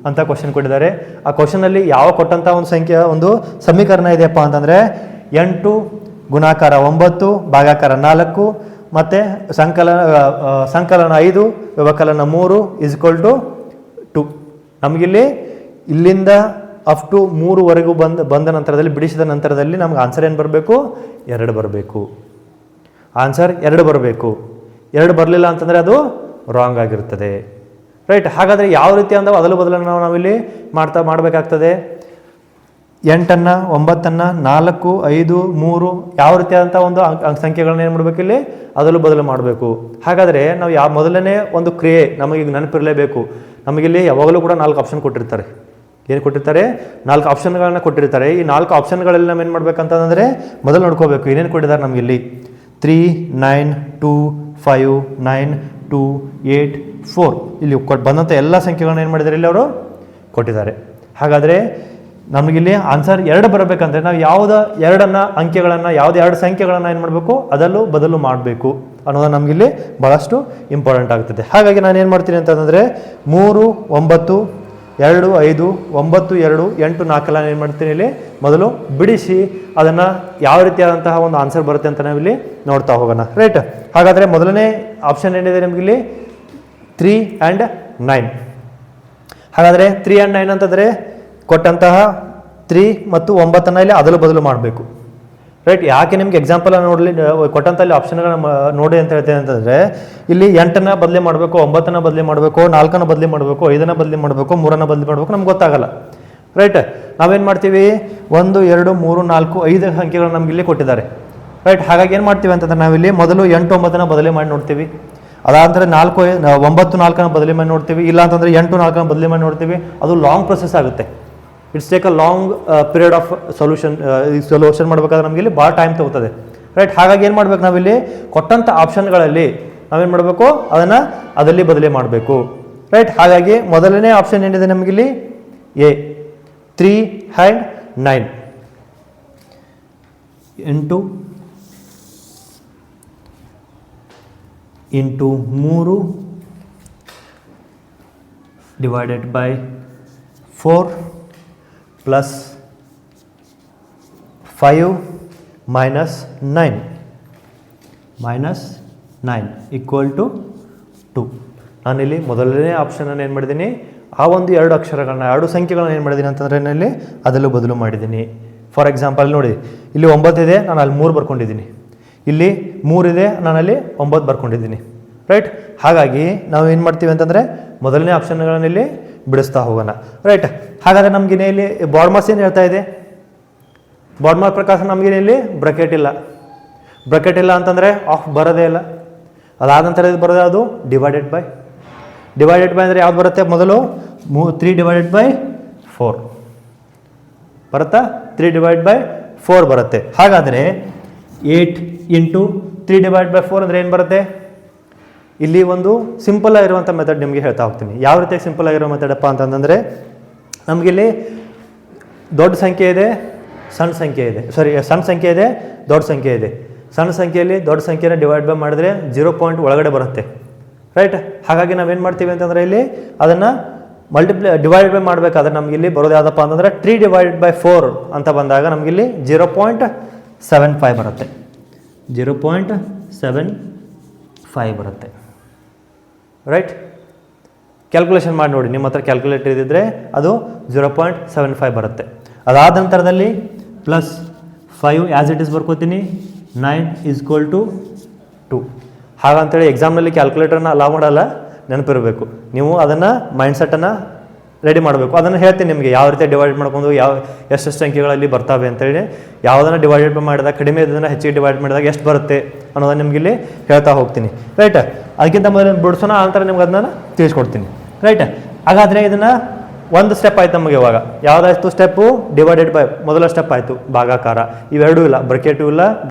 ಅಂತ ಕ್ವಶನ್ ಕೊಟ್ಟಿದ್ದಾರೆ. ಆ ಕ್ವಶನಲ್ಲಿ ಯಾವ ಕೊಟ್ಟಂಥ ಒಂದು ಒಂದು ಸಮೀಕರಣ ಇದೆಯಪ್ಪ ಅಂತಂದರೆ 8 ಗುಣಾಕಾರ 9 ಭಾಗಾಕಾರ 4 ಮತ್ತು ಸಂಕಲನ 5 ವ್ಯವಕಲನ 3 = 2. ನಮಗಿಲ್ಲಿ ಇಲ್ಲಿಂದ ಅಪ್ ಟು 3ವರೆಗೂ ಬಂದ ನಂತರದಲ್ಲಿ ಬಿಡಿಸಿದ ನಂತರದಲ್ಲಿ ನಮ್ಗೆ ಆನ್ಸರ್ ಏನು ಬರಬೇಕು? 2 ಬರಬೇಕು. ಆನ್ಸರ್ 2 ಬರಬೇಕು. 2 ಬರಲಿಲ್ಲ ಅಂತಂದರೆ ಅದು ರಾಂಗ್ ಆಗಿರ್ತದೆ. ರೈಟ್. ಹಾಗಾದರೆ ಯಾವ ರೀತಿ ಅಂದ್ರೆ ಅದಲು ಬದಲನ್ನು ನಾವಿಲ್ಲಿ ಮಾಡಬೇಕಾಗ್ತದೆ? 8 9 4 5 3 ಯಾವ ರೀತಿಯಾದಂಥ ಒಂದು ಸಂಖ್ಯೆಗಳನ್ನ ಏನು ಮಾಡಬೇಕು? ಇಲ್ಲಿ ಅದಲು ಬದಲು ಮಾಡಬೇಕು. ಹಾಗಾದರೆ ನಾವು ಮೊದಲನೇ ಒಂದು ಕ್ರಿಯೆ ನಮಗೀಗ ನೆನಪಿರಲೇಬೇಕು. ನಮಗಿಲ್ಲಿ ಯಾವಾಗಲೂ ಕೂಡ 4 ಆಪ್ಷನ್ ಕೊಟ್ಟಿರ್ತಾರೆ. ಏನು ಕೊಟ್ಟಿರ್ತಾರೆ? 4 ಆಪ್ಷನ್ಗಳನ್ನ ಕೊಟ್ಟಿರ್ತಾರೆ. ಈ 4 ಆಪ್ಷನ್ಗಳಲ್ಲಿ ನಾವು ಏನು ಮಾಡಬೇಕಂತಂದರೆ ಮೊದಲು ನೋಡ್ಕೋಬೇಕು ಏನೇನು ಕೊಟ್ಟಿದ್ದಾರೆ ನಮಗಿಲ್ಲಿ. 3 9 2 5 9 2 8 4 ಇಲ್ಲಿ ಬಂದಂಥ ಎಲ್ಲ ಸಂಖ್ಯೆಗಳನ್ನ ಏನು ಮಾಡಿದ್ದಾರೆ ಇಲ್ಲಿ ಅವರು ಕೊಟ್ಟಿದ್ದಾರೆ. ಹಾಗಾದರೆ ನಮಗಿಲ್ಲಿ ಆನ್ಸರ್ 2 ಬರಬೇಕಂದ್ರೆ ನಾವು ಯಾವುದೇ 2 ಸಂಖ್ಯೆಗಳನ್ನು ಏನು ಮಾಡಬೇಕು? ಅದಲ್ಲೂ ಬದಲು ಮಾಡಬೇಕು ಅನ್ನೋದು ನಮಗಿಲ್ಲಿ ಭಾಳಷ್ಟು ಇಂಪಾರ್ಟೆಂಟ್ ಆಗ್ತದೆ. ಹಾಗಾಗಿ ನಾನು ಏನು ಮಾಡ್ತೀನಿ ಅಂತಂದರೆ 3 9 2 5 9 2 8 4 ಏನು ಮಾಡ್ತೀನಿ ಇಲ್ಲಿ ಮೊದಲು ಬಿಡಿಸಿ ಅದನ್ನು ಯಾವ ರೀತಿಯಾದಂತಹ ಒಂದು ಆನ್ಸರ್ ಬರುತ್ತೆ ಅಂತ ನಾವಿಲ್ಲಿ ನೋಡ್ತಾ ಹೋಗೋಣ. ರೈಟ್. ಹಾಗಾದರೆ ಮೊದಲನೇ ಆಪ್ಷನ್ ಏನಿದೆ ನಮಗಿಲ್ಲಿ 3 and 9. ಹಾಗಾದರೆ 3 and 9 ಅಂತಂದರೆ ಕೊಟ್ಟಂತಹ 3 ಮತ್ತು 9 ಇಲ್ಲಿ ಅದಲು ಬದಲು ಮಾಡಬೇಕು. ರೈಟ್. ಯಾಕೆ ನಿಮ್ಗೆ ಎಕ್ಸಾಂಪಲ್ ನೋಡಲಿ ಕೊಟ್ಟಂಥ ಇಲ್ಲಿ ಆಪ್ಷನ್ಗಳನ್ನ ನೋಡಿ ಅಂತ ಹೇಳ್ತೇನೆ ಅಂತಂದರೆ ಇಲ್ಲಿ 8 ಬದಲಿ ಮಾಡಬೇಕು, 9 ಬದಲಿ ಮಾಡಬೇಕು, 4 ಬದಲಿ ಮಾಡಬೇಕು, 5 ಬದಲಿ ಮಾಡಬೇಕು, 3 ಬದಲಿ ಮಾಡಬೇಕು, ನಮ್ಗೆ ಗೊತ್ತಾಗಲ್ಲ. ರೈಟ್. ನಾವೇನು ಮಾಡ್ತೀವಿ? 1 2 3 4 5 ಸಂಖ್ಯೆಗಳು ನಮ್ಗೆ ಇಲ್ಲಿ ಕೊಟ್ಟಿದ್ದಾರೆ. ರೈಟ್. ಹಾಗಾಗಿ ಏನು ಮಾಡ್ತೀವಿ ಅಂತಂದ್ರೆ ನಾವಿಲ್ಲಿ ಮೊದಲು 8 9 ಬದಲಿ ಮಾಡಿ ನೋಡ್ತೀವಿ. ಅದಾದರೆ 9 4 ಬದಲಿ ಮಾಡಿ ನೋಡ್ತೀವಿ. ಇಲ್ಲ ಅಂತಂದರೆ 8 4 ಬದಲಿ ಮಾಡಿ ನೋಡ್ತೀವಿ. ಅದು ಲಾಂಗ್ ಪ್ರೊಸೆಸ್ ಆಗುತ್ತೆ. It's take a long period of solution ಮಾಡಬೇಕಾದ್ರೆ ನಮಗೆ ಇಲ್ಲಿ ಭಾಳ ಟೈಮ್ ತಗೋತದೆ. ರೈಟ್. ಹಾಗಾಗಿ ಏನು ಮಾಡ್ಬೇಕು? ನಾವಿಲ್ಲಿ ಕೊಟ್ಟಂಥ ಆಪ್ಷನ್ಗಳಲ್ಲಿ ನಾವೇನು ಮಾಡಬೇಕು? ಅದನ್ನು ಅದಲ್ಲಿ ಬದಲಿ ಮಾಡಬೇಕು. ರೈಟ್. ಹಾಗಾಗಿ ಮೊದಲನೇ ಆಪ್ಷನ್ ಏನಿದೆ ನಮಗಿಲ್ಲಿ A 3 and 9. 8 into 3 divided by 4 plus 5 minus 9 equal to 2. ನಾನಿಲ್ಲಿ ಮೊದಲನೇ ಆಪ್ಷನನ್ನು ಏನು ಮಾಡಿದ್ದೀನಿ? ಆ ಒಂದು 2 ಅಕ್ಷರಗಳನ್ನ 2 ಸಂಖ್ಯೆಗಳನ್ನ ಏನು ಮಾಡಿದ್ದೀನಿ ಅಂತಂದರೆ ನಾನಿಲ್ಲಿ ಅದಲ್ಲೂ ಬದಲು ಮಾಡಿದ್ದೀನಿ. ಫಾರ್ ಎಕ್ಸಾಂಪಲ್ ನೋಡಿ, ಇಲ್ಲಿ 9 ಇದೆ, ನಾನು ಅಲ್ಲಿ 3 ಬರ್ಕೊಂಡಿದ್ದೀನಿ. ಇಲ್ಲಿ 3 ಇದೆ, ನಾನು ಅಲ್ಲಿ 9 ಬರ್ಕೊಂಡಿದ್ದೀನಿ. ರೈಟ್. ಹಾಗಾಗಿ ನಾವು ಏನು ಮಾಡ್ತೀವಿ ಅಂತಂದರೆ ಮೊದಲನೇ ಆಪ್ಷನ್ಗಳನ್ನು ಇಲ್ಲಿ ಬಿಡಿಸ್ತಾ ಹೋಗೋಣ. ರೈಟ್. ಹಾಗಾದರೆ ನಮಗಿನ ಇಲ್ಲಿ ಬಾಡ್ ಮಾರ್ಕ್ಸ್ ಏನು ಹೇಳ್ತಾ ಇದೆ? ಬಾಡ್ ಮಾರ್ಕ್ ಪ್ರಕಾರ ನಮಗಿನ ಇಲ್ಲಿ ಬ್ರಕೆಟ್ ಇಲ್ಲ ಅಂತಂದರೆ ಆಫ್ ಬರೋದೇ ಇಲ್ಲ. ಅದಾದ ನಂತರ ಇದು ಬರೋದು ಅದು ಡಿವೈಡೆಡ್ ಬೈ ಅಂದರೆ ಯಾವ್ದು ಬರುತ್ತೆ? ಮೊದಲು 3 divided by 4 ಬರುತ್ತಾ? 3 divided by 4 ಬರುತ್ತೆ. ಹಾಗಾದರೆ 8 into 3 divided by 4 ಅಂದರೆ ಏನು ಬರುತ್ತೆ? ಇಲ್ಲಿ ಒಂದು ಸಿಂಪಲ್ ಆಗಿರುವಂಥ ಮೆಥಡ್ ನಿಮಗೆ ಹೇಳ್ತಾ ಹೋಗ್ತೀನಿ. ಯಾವ ರೀತಿಯಾಗಿ ಸಿಂಪಲ್ ಆಗಿರೋ ಮೆಥಡಪ್ಪ ಅಂತಂದರೆ ನಮಗಿಲ್ಲಿ ದೊಡ್ಡ ಸಂಖ್ಯೆ ಇದೆ, ಸಣ್ಣ ಸಂಖ್ಯೆ ಇದೆ, ಸಣ್ಣ ಸಂಖ್ಯೆ ಇದೆ, ದೊಡ್ಡ ಸಂಖ್ಯೆ ಇದೆ. ಸಣ್ಣ ಸಂಖ್ಯೆಯಲ್ಲಿ ದೊಡ್ಡ ಸಂಖ್ಯೆನ ಡಿವೈಡ್ ಬೈ ಮಾಡಿದ್ರೆ 0 ಪಾಯಿಂಟ್ ಒಳಗಡೆ ಬರುತ್ತೆ. ರೈಟ್. ಹಾಗಾಗಿ ನಾವೇನು ಮಾಡ್ತೀವಿ ಅಂತಂದರೆ ಇಲ್ಲಿ ಅದನ್ನು ಡಿವೈಡ್ ಬೈ ಮಾಡಬೇಕಾದ್ರೆ ನಮ್ಗೆ ಇಲ್ಲಿ ಬರೋದು ಯಾವುದಪ್ಪ ಅಂತಂದರೆ 3 divided by 4 ಅಂತ ಬಂದಾಗ ನಮಗಿಲ್ಲಿ 0.75 ಬರುತ್ತೆ. 0.75 ಬರುತ್ತೆ. ರೈಟ್. ಕ್ಯಾಲ್ಕುಲೇಷನ್ ಮಾಡಿ ನೋಡಿ, ನಿಮ್ಮ ಹತ್ರ ಕ್ಯಾಲ್ಕುಲೇಟರ್ ಇದ್ದಿದ್ರೆ ಅದು 0.75 ಬರುತ್ತೆ. ಅದಾದ ನಂತರದಲ್ಲಿ ಪ್ಲಸ್ 5 ಆ್ಯಸ್ ಇಟ್ ಇಸ್ ಬರ್ಕೋತೀನಿ. 9 = 2. ಹಾಗಂತೇಳಿ ಎಕ್ಸಾಮ್ನಲ್ಲಿ ಕ್ಯಾಲ್ಕುಲೇಟರ್ನ ಅಲೌ ಮಾಡಲ್ಲ, ನೆನಪಿರಬೇಕು. ನೀವು ಅದನ್ನು ಮೈಂಡ್ಸೆಟ್ಟನ್ನು ರೆಡಿ ಮಾಡಬೇಕು. ಅದನ್ನು ಹೇಳ್ತೀನಿ ನಿಮಗೆ ಯಾವ ರೀತಿ ಡಿವೈಡ್ ಮಾಡ್ಕೊಂಡು ಎಷ್ಟು ಸಂಖ್ಯೆಗಳಲ್ಲಿ ಬರ್ತವೆ ಅಂತೇಳಿ. ಯಾವುದನ್ನು ಡಿವೈಡೆಡ್ ಮಾಡಿದಾಗ ಕಡಿಮೆ ಇದನ್ನು ಹೆಚ್ಚಿಗೆ ಡಿವೈಡ್ ಮಾಡಿದಾಗ ಎಷ್ಟು ಬರುತ್ತೆ ಅನ್ನೋದನ್ನು ನಿಮ್ಗೆ ಇಲ್ಲಿ ಹೇಳ್ತಾ ಹೋಗ್ತೀನಿ. ರೈಟ್. ಅದಕ್ಕಿಂತ ಮೊದಲು ಬಿಡಿಸೋಣ, ಆನಂತರ ನಿಮ್ಗೆ ಅದನ್ನು ತಿಳಿಸ್ಕೊಡ್ತೀನಿ. ರೈಟ್. ಹಾಗಾದರೆ ಇದನ್ನು ಒಂದು ಸ್ಟೆಪ್ ಆಯ್ತು ನಮಗೆ. ಇವಾಗ ಯಾವುದಾಯ್ತು ಸ್ಟೆಪ್ಪು? ಡಿವೈಡೆಡ್ ಬೈ ಮೊದಲ ಸ್ಟೆಪ್ ಆಯಿತು, ಭಾಗಾಕಾರ. ಇವೆರಡೂ ಇಲ್ಲ,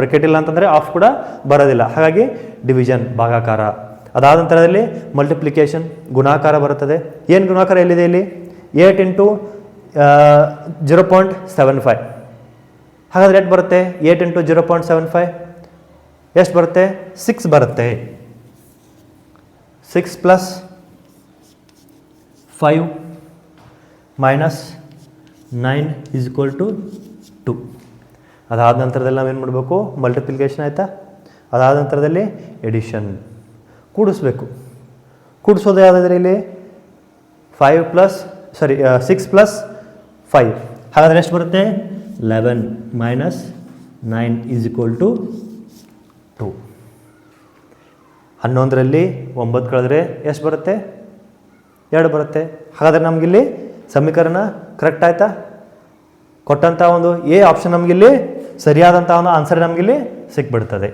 ಬ್ರಕೆಟ್ ಇಲ್ಲ ಅಂತಂದರೆ ಆಫ್ ಕೂಡ ಬರೋದಿಲ್ಲ. ಹಾಗಾಗಿ ಡಿವಿಷನ್, ಭಾಗಾಕಾರ. ಅದಾದ ನಂತರದಲ್ಲಿ ಮಲ್ಟಿಪ್ಲಿಕೇಶನ್, ಗುಣಾಕಾರ ಬರುತ್ತದೆ. ಏನು ಗುಣಾಕಾರ ಎಲ್ಲಿದೆ ಇಲ್ಲಿ? 8 into 0.75. ಹಾಗಾದರೆ ಎಷ್ಟು ಬರುತ್ತೆ? 8 ಇಂಟು 0.75 ಎಷ್ಟು ಬರುತ್ತೆ? 6 ಬರುತ್ತೆ. 6 plus 5 minus 9 is equal to 2. ಅದಾದ ನಂತರದಲ್ಲಿ ನಾವೇನು ಮಾಡಬೇಕು? ಮಲ್ಟಿಪ್ಲಿಕೇಶನ್ ಆಯಿತಾ? ಅದಾದ ನಂತರದಲ್ಲಿ ಎಡಿಷನ್ ಕೂಡಿಸ್ಬೇಕು. ಕೂಡಿಸೋದು ಯಾವುದಾದ್ರೆ ಇಲ್ಲಿ 6 ಪ್ಲಸ್ 5. ಹಾಗಾದರೆ ಎಷ್ಟು ಬರುತ್ತೆ? 11 ಮೈನಸ್ 9 ಈಸ್ ಈಕ್ವಲ್ ಟು 2. 11ರಲ್ಲಿ 9 ಕಳೆದ್ರೆ ಎಷ್ಟು ಬರುತ್ತೆ? 2 ಬರುತ್ತೆ. ಹಾಗಾದರೆ ನಮಗಿಲ್ಲಿ ಸಮೀಕರಣ ಕರೆಕ್ಟ್ ಆಯಿತಾ? ಕೊಟ್ಟಂಥ ಒಂದು ಎ ಆಪ್ಷನ್ ನಮಗಿಲ್ಲಿ ಸರಿಯಾದಂಥ ಒಂದು ಆನ್ಸರ್ ನಮಗಿಲ್ಲಿ ಸಿಕ್ಬಿಡ್ತದೆ.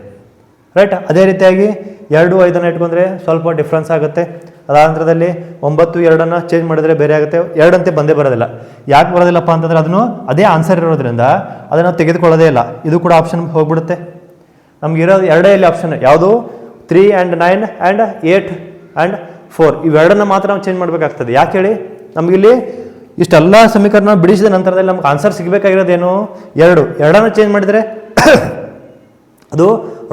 ರೈಟ್. ಅದೇ ರೀತಿಯಾಗಿ 2 5 ಇಟ್ಕೊಂಡ್ರೆ ಸ್ವಲ್ಪ ಡಿಫ್ರೆನ್ಸ್ ಆಗುತ್ತೆ. ಅದಾದ ನಂತರದಲ್ಲಿ 9 2 ಚೇಂಜ್ ಮಾಡಿದರೆ ಬೇರೆ ಆಗುತ್ತೆ. 2 ಅಂತೆ ಬಂದೇ ಬರೋದಿಲ್ಲ. ಯಾಕೆ ಬರೋದಿಲ್ಲಪ್ಪ ಅಂತಂದರೆ ಅದನ್ನು ಅದೇ ಆನ್ಸರ್ ಇರೋದ್ರಿಂದ ಅದನ್ನು ತೆಗೆದುಕೊಳ್ಳೋದೇ ಇಲ್ಲ. ಇದು ಕೂಡ ಆಪ್ಷನ್ ಹೋಗ್ಬಿಡುತ್ತೆ. ನಮಗಿರೋದು ಎರಡೇ ಇಲ್ಲಿ ಆಪ್ಷನ್ ಯಾವುದು? 3 and 9 and 8 and 4 ಇವೆರಡನ್ನ ಮಾತ್ರ ನಾವು ಚೇಂಜ್ ಮಾಡಬೇಕಾಗ್ತದೆ. ಯಾಕೆ ಹೇಳಿ? ನಮಗಿಲ್ಲಿ ಇಷ್ಟೆಲ್ಲ ಸಮೀಕರಣ ಬಿಡಿಸಿದ ನಂತರದಲ್ಲಿ ನಮ್ಗೆ ಆನ್ಸರ್ ಸಿಗಬೇಕಾಗಿರೋದೇನು? 2 ಚೇಂಜ್ ಮಾಡಿದರೆ ಅದು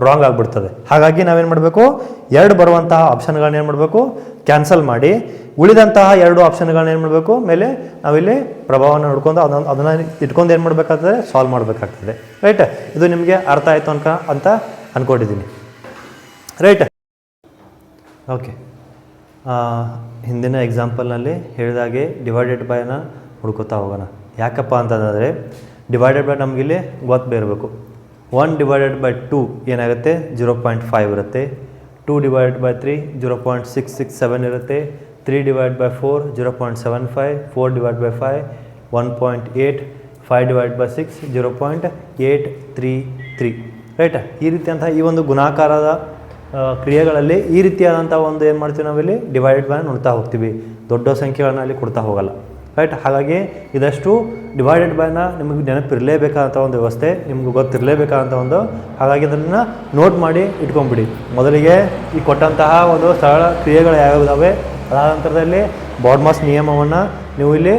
ರಾಂಗ್ ಆಗಿಬಿಡ್ತದೆ. ಹಾಗಾಗಿ ನಾವೇನು ಮಾಡಬೇಕು? 2 ಬರುವಂತಹ ಆಪ್ಷನ್ಗಳನ್ನ ಏನು ಮಾಡಬೇಕು? ಕ್ಯಾನ್ಸಲ್ ಮಾಡಿ ಉಳಿದಂತಹ 2 ಆಪ್ಷನ್ಗಳನ್ನ ಏನು ಮಾಡಬೇಕು? ಮೇಲೆ ನಾವಿಲ್ಲಿ ಪ್ರಭಾವವನ್ನು ನೋಡ್ಕೊಂಡು ಅದನ್ನು ಇಟ್ಕೊಂಡು ಏನು ಮಾಡಬೇಕಾಗ್ತದೆ? ಸಾಲ್ವ್ ಮಾಡಬೇಕಾಗ್ತದೆ. ರೈಟ್. ಇದು ನಿಮಗೆ ಅರ್ಥ ಆಯಿತು ಅಂತ ಅಂದ್ಕೊಂಡಿದ್ದೀನಿ. ರೈಟ್. ಓಕೆ. ಹಿಂದಿನ ಎಕ್ಸಾಂಪಲ್ನಲ್ಲಿ ಹೇಳಿದಾಗೆ ಡಿವೈಡೆಡ್ ಬೈನ ಹುಡ್ಕೋತಾ ಹೋಗೋಣ. ಯಾಕಪ್ಪ ಅಂತಂದರೆ ಡಿವೈಡೆಡ್ ಬೈ ನಮಗಿಲ್ಲಿ ಗೊತ್ತಿರಬೇಕು. 1 ಡಿವೈಡೆಡ್ ಬೈ 2 ಏನಾಗುತ್ತೆ? 0.5 ಇರುತ್ತೆ. 2 ಡಿವೈಡೆಡ್ ಬೈ 3 0.667 ಇರುತ್ತೆ. 3 divide by 4 0.75. 4 divide by 5 1.8. 5 divide by 6 0.833. Right. ಈ ರೀತಿಯಂತಹ ಈ ಒಂದು ಗುಣಾಕಾರದ ಕ್ರಿಯೆಗಳಲ್ಲಿ ಈ ರೀತಿಯಾದಂಥ ಒಂದು ಏನು ಮಾಡ್ತೀವಿ ನಾವಿಲ್ಲಿ ಡಿವೈಡೆಡ್ ಬೈ ನೋಡ್ತಾ ಹೋಗ್ತೀವಿ. ದೊಡ್ಡ ಸಂಖ್ಯೆಗಳನ್ನ ಅಲ್ಲಿ ಕೊಡ್ತಾ ಹೋಗಲ್ಲ. ರೈಟ್. ಹಾಗಾಗಿ ಇದಷ್ಟು ಡಿವೈಡೆಡ್ ಬೈನ ನಿಮಗೆ ನೆನಪಿರಲೇಬೇಕಾದಂಥ ಒಂದು ವ್ಯವಸ್ಥೆ, ನಿಮ್ಗೆ ಗೊತ್ತಿರಲೇಬೇಕಾದಂಥ ಒಂದು. ಹಾಗಾಗಿ ಅದನ್ನು ನೋಟ್ ಮಾಡಿ ಇಟ್ಕೊಂಡ್ಬಿಡಿ. ಮೊದಲಿಗೆ ಈ ಕೊಟ್ಟಂತಹ ಒಂದು ಸರಳ ಕ್ರಿಯೆಗಳು ಯಾವ್ಯಾವುದಾವೆ, ಅದಾದ ನಂತರದಲ್ಲಿ ಬಾಡ್ಮಾಸ್ ನಿಯಮವನ್ನು ನೀವು ಇಲ್ಲಿ